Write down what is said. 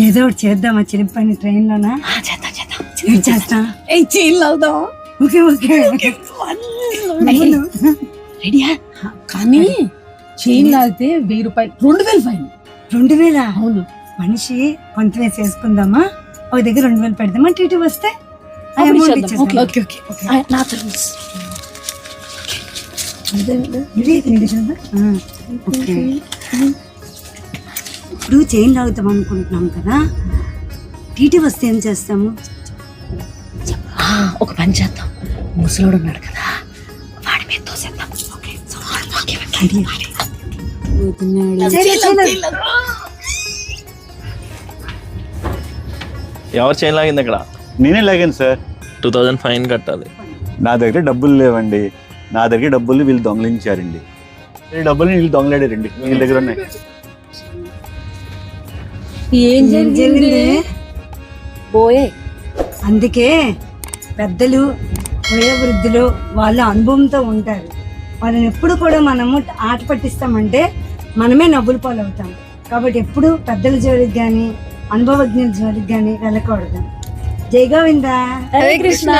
ఏదో ఒకటి చేద్దామా చిలిపని ట్రైన్ లోనా చేస్తా చైన్ లాగుదాం. ఓకే ఓకే రెడీయా? కానీ చైన్ లాగితే 1000 రూపాయలు, 2000 ఫైన్. 2000? అవును. మనిషి కొంత వేసేసుకుందామా, ఒక దగ్గర 2000 పెడదామా, టీటీ వస్తే ఆ అప్పుడు amount ఇచ్చేద్దాం. ఓకే ఇచ్చేద్దాం. Okay okay. నా terms. ఇది చూద్దా? ఓకే. ఇప్పుడు చైన్ లాగుతాం అనుకుంటున్నాం కదా, టీటీ వస్తే ఏం చేస్తాము? ఒక పని చేద్దాం, ముసలోడు ఉన్నాడు కదా, వాడి మీద తోసేద్దాం. ఓకే ఎవరు చైన్ లాగింది ఇక్కడ? నేనే లాగాను సార్. 2000 ఫైన్ కట్టాలి. నా దగ్గర డబ్బులు లేవండి. నా దగ్గర డబ్బులు వీళ్ళు దొంగలించారండి. ఈ డబ్బులు వీళ్ళు దొంగలాడారండి. వీళ్ళ దగ్గర ఉన్నాయి. ఏం జరిగింది? పోయే. అందుకే పెద్దలు, వయోవృద్ధులు వాళ్ళ అనుభవంతో ఉంటారు. వాళ్ళని ఎప్పుడు కూడా మనము ఆట పట్టిస్తామంటే మనమే నవ్వుల పాలు అవుతాం. కాబట్టి ఎప్పుడు పెద్దల జోలికి కానీ అనుభవజ్ఞుల జోలికి కానీ వెళ్ళకూడదు. జై గోవిందా. హరే కృష్ణ.